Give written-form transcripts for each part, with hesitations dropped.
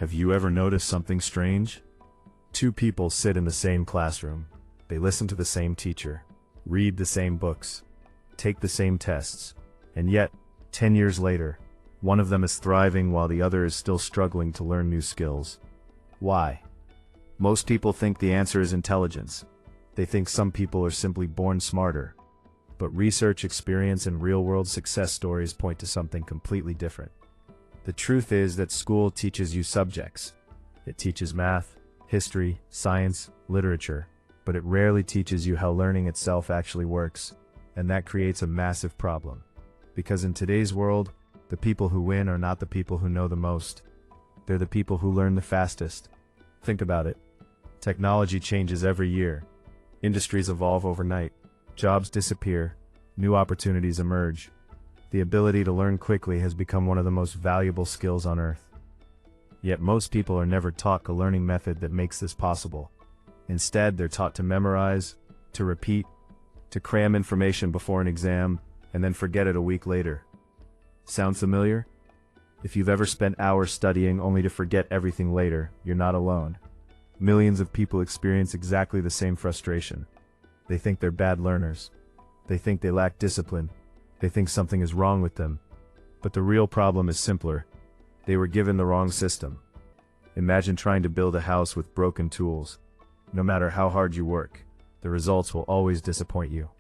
Have you ever noticed something strange? Two people sit in the same classroom. They listen to the same teacher, read the same books, take the same tests, and yet, 10 years later, one of them is thriving while the other is still struggling to learn new skills. Why? Most people think the answer is intelligence. They think some people are simply born smarter. But research, experience, and real-world success stories point to something completely different. The truth is that school teaches you subjects. It teaches math, history, science, literature, but it rarely teaches you how learning itself actually works, and that creates a massive problem. Because in today's world, the people who win are not the people who know the most. They're the people who learn the fastest. Think about it. Technology changes every year. Industries evolve overnight. Jobs disappear. New opportunities emerge. The ability to learn quickly has become one of the most valuable skills on earth. Yet most people are never taught a learning method that makes this possible. Instead, they're taught to memorize, to repeat, to cram information before an exam, and then forget it a week later. Sound familiar? If you've ever spent hours studying only to forget everything later, you're not alone. Millions of people experience exactly the same frustration. They think they're bad learners. They think they lack discipline. They think something is wrong with them. But the real problem is simpler. They were given the wrong system. Imagine trying to build a house with broken tools. No matter how hard you work, the results will always disappoint you.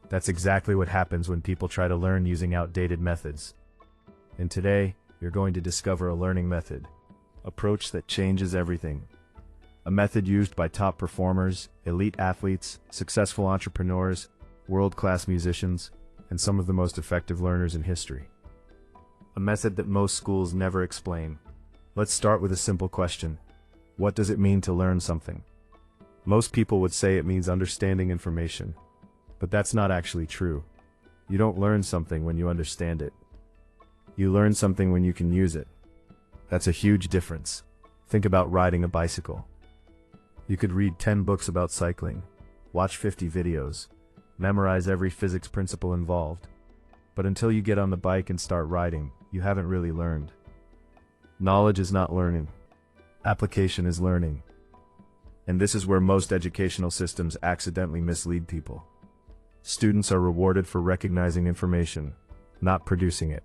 That's exactly what happens when people try to learn using outdated methods. And today, you're going to discover a learning method. Approach that changes everything. A method used by top performers, elite athletes, successful entrepreneurs, world-class musicians, and some of the most effective learners in history. A method that most schools never explain. Let's start with a simple question. What does it mean to learn something? Most people would say it means understanding information. But that's not actually true. You don't learn something when you understand it. You learn something when you can use it. That's a huge difference. Think about riding a bicycle. You could read 10 books about cycling, watch 50 videos, memorize every physics principle involved. But until you get on the bike and start riding, you haven't really learned. Knowledge is not learning. Application is learning. And this is where most educational systems accidentally mislead people. Students are rewarded for recognizing information, not producing it.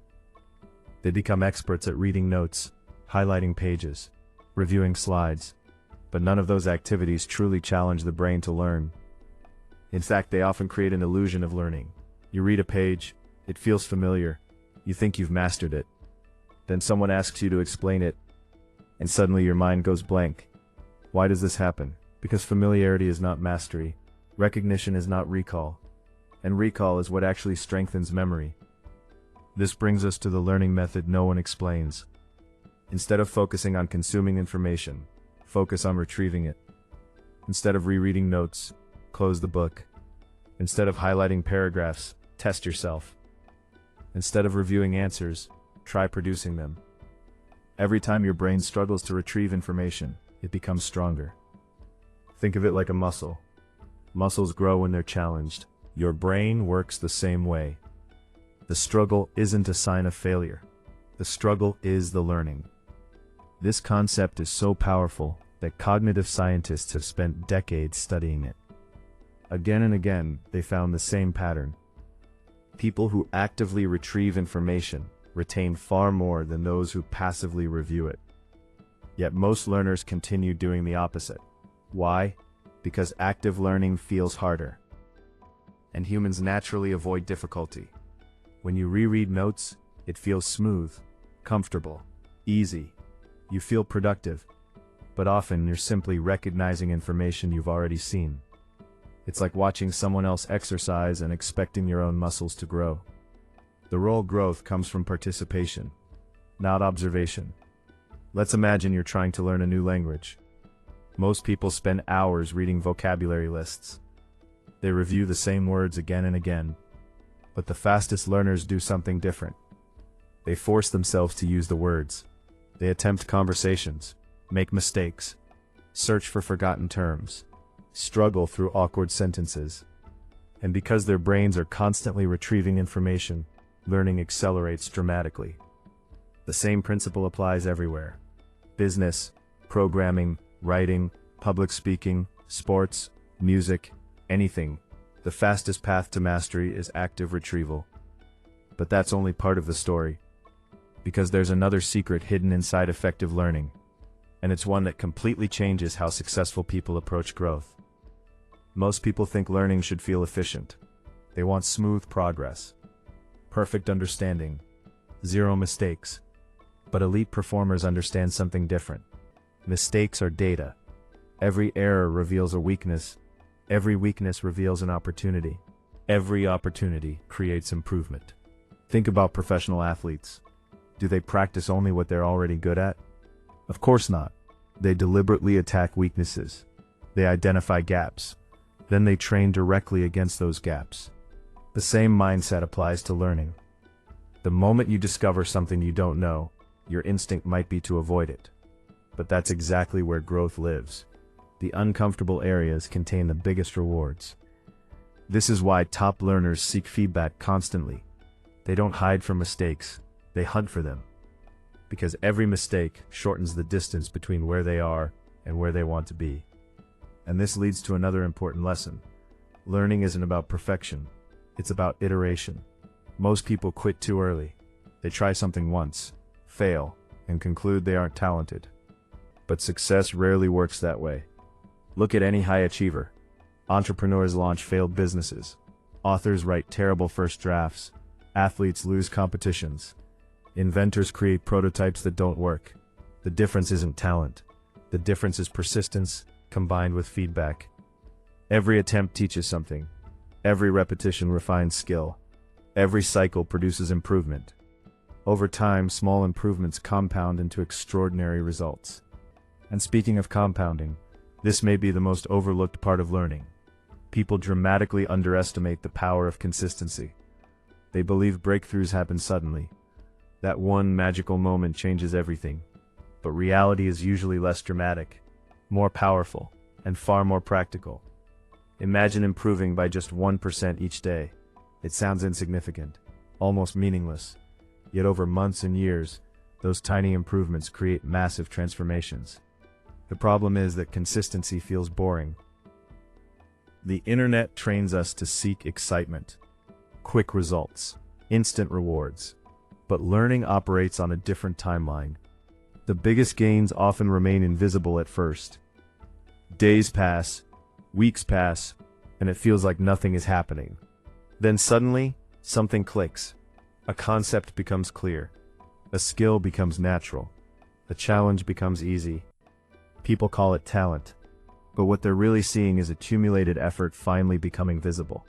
They become experts at reading notes, highlighting pages, reviewing slides, but none of those activities truly challenge the brain to learn. In fact, they often create an illusion of learning. You read a page, it feels familiar, you think you've mastered it. Then someone asks you to explain it, and suddenly your mind goes blank. Why does this happen? Because familiarity is not mastery, recognition is not recall, and recall is what actually strengthens memory. This brings us to the learning method no one explains. Instead of focusing on consuming information, focus on retrieving it. Instead of rereading notes, close the book. Instead of highlighting paragraphs, test yourself. Instead of reviewing answers, try producing them. Every time your brain struggles to retrieve information, it becomes stronger. Think of it like a muscle. Muscles grow when they're challenged. Your brain works the same way. The struggle isn't a sign of failure. The struggle is the learning. This concept is so powerful that cognitive scientists have spent decades studying it. Again and again, they found the same pattern. People who actively retrieve information retain far more than those who passively review it. Yet most learners continue doing the opposite. Why? Because active learning feels harder. And humans naturally avoid difficulty. When you reread notes, it feels smooth, comfortable, easy. You feel productive. But often you're simply recognizing information you've already seen. It's like watching someone else exercise and expecting your own muscles to grow. The real growth comes from participation, not observation. Let's imagine you're trying to learn a new language. Most people spend hours reading vocabulary lists. They review the same words again and again. But the fastest learners do something different. They force themselves to use the words. They attempt conversations, make mistakes, search for forgotten terms, struggle through awkward sentences. And because their brains are constantly retrieving information, learning accelerates dramatically. The same principle applies everywhere. Business, programming, writing, public speaking, sports, music, anything. The fastest path to mastery is active retrieval. But that's only part of the story. Because there's another secret hidden inside effective learning. And it's one that completely changes how successful people approach growth. Most people think learning should feel efficient. They want smooth progress, perfect understanding, zero mistakes. But elite performers understand something different. Mistakes are data. Every error reveals a weakness. Every weakness reveals an opportunity. Every opportunity creates improvement. Think about professional athletes. Do they practice only what they're already good at? Of course not. They deliberately attack weaknesses. They identify gaps. Then they train directly against those gaps. The same mindset applies to learning. The moment you discover something you don't know, your instinct might be to avoid it. But that's exactly where growth lives. The uncomfortable areas contain the biggest rewards. This is why top learners seek feedback constantly. They don't hide from mistakes, they hunt for them. Because every mistake shortens the distance between where they are and where they want to be. And this leads to another important lesson. Learning isn't about perfection, it's about iteration. Most people quit too early. They try something once, fail, and conclude they aren't talented. But success rarely works that way. Look at any high achiever. Entrepreneurs launch failed businesses. Authors write terrible first drafts. Athletes lose competitions. Inventors create prototypes that don't work. The difference isn't talent. The difference is persistence, combined with feedback. Every attempt teaches something. Every repetition refines skill. Every cycle produces improvement. Over time, small improvements compound into extraordinary results. And speaking of compounding, this may be the most overlooked part of learning. People dramatically underestimate the power of consistency. They believe breakthroughs happen suddenly. That one magical moment changes everything. But reality is usually less dramatic, more powerful, and far more practical. Imagine improving by just 1% each day. It sounds insignificant, almost meaningless. Yet over months and years, those tiny improvements create massive transformations. The problem is that consistency feels boring. The internet trains us to seek excitement, quick results, instant rewards. But learning operates on a different timeline. The biggest gains often remain invisible at first. Days pass, weeks pass, and it feels like nothing is happening. Then suddenly, something clicks. A concept becomes clear. A skill becomes natural. A challenge becomes easy. People call it talent. But what they're really seeing is accumulated effort finally becoming visible.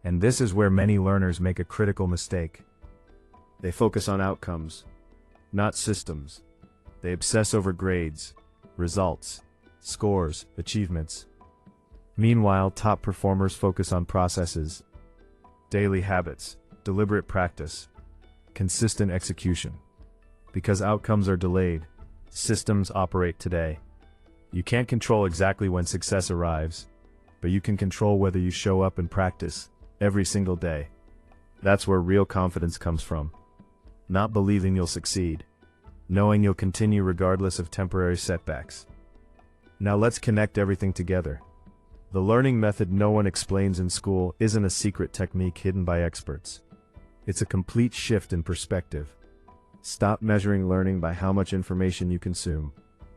And this is where many learners make a critical mistake. They focus on outcomes, not systems. They obsess over grades, results, scores, achievements. Meanwhile, top performers focus on processes, daily habits, deliberate practice, consistent execution. Because outcomes are delayed, systems operate today. You can't control exactly when success arrives, but you can control whether you show up and practice every single day. That's where real confidence comes from. Not believing you'll succeed, knowing you'll continue regardless of temporary setbacks. Now let's connect everything together. The learning method no one explains in school isn't a secret technique hidden by experts. It's a complete shift in perspective. Stop measuring learning by how much information you consume.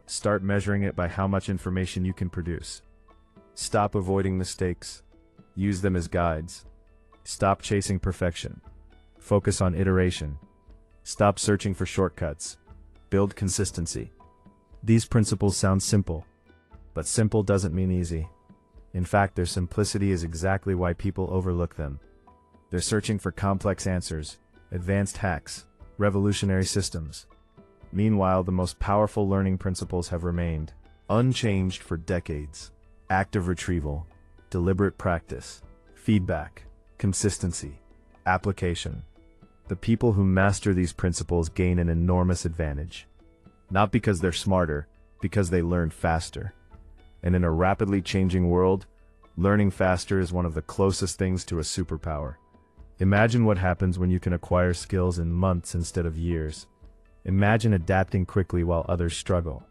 Start measuring it by how much information you can produce. Stop avoiding mistakes. Use them as guides. Stop chasing perfection. Focus on iteration. Stop searching for shortcuts. Build consistency. These principles sound simple, but simple doesn't mean easy. In fact, their simplicity is exactly why people overlook them. They're searching for complex answers, advanced hacks, revolutionary systems. Meanwhile, the most powerful learning principles have remained unchanged for decades. Active retrieval, deliberate practice, feedback, consistency, application. The people who master these principles gain an enormous advantage. Not because they're smarter, because they learn faster. And in a rapidly changing world, learning faster is one of the closest things to a superpower. Imagine what happens when you can acquire skills in months instead of years. Imagine adapting quickly while others struggle.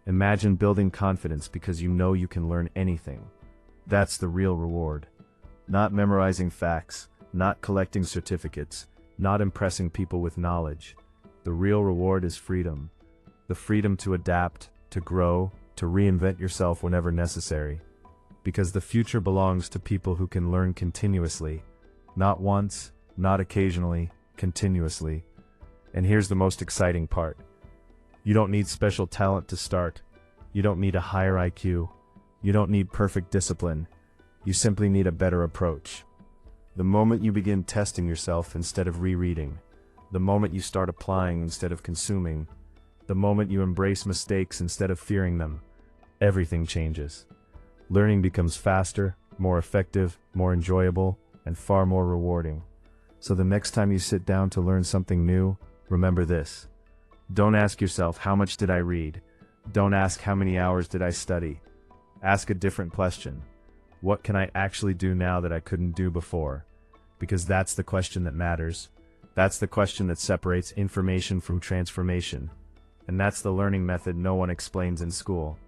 Imagine building confidence because you know you can learn anything. That's the real reward. Not memorizing facts, not collecting certificates, not impressing people with knowledge. The real reward is freedom. The freedom to adapt, to grow, to reinvent yourself whenever necessary. Because the future belongs to people who can learn continuously. Not once, not occasionally, continuously. And here's the most exciting part. You don't need special talent to start. You don't need a higher IQ. You don't need perfect discipline. You simply need a better approach. The moment you begin testing yourself instead of rereading, the moment you start applying instead of consuming, the moment you embrace mistakes instead of fearing them, everything changes. Learning becomes faster, more effective, more enjoyable, and far more rewarding. So the next time you sit down to learn something new, remember this. Don't ask yourself, how much did I read? Don't ask, how many hours did I study? Ask a different question. What can I actually do now that I couldn't do before? Because that's the question that matters. That's the question that separates information from transformation. And that's the learning method no one explains in school.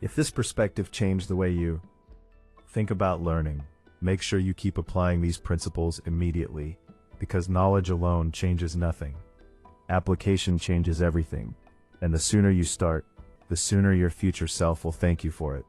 If this perspective changed the way you think about learning, make sure you keep applying these principles immediately, because knowledge alone changes nothing. Application changes everything. And the sooner you start, the sooner your future self will thank you for it.